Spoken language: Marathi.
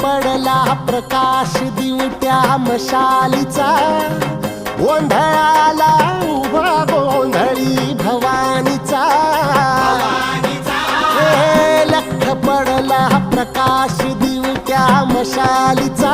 पडला प्रकाश दिवट्या मशालीचा, गोंधळाला उभा गोंधळी भवानीचा. लख पडला प्रकाश दिवट्या मशालीचा,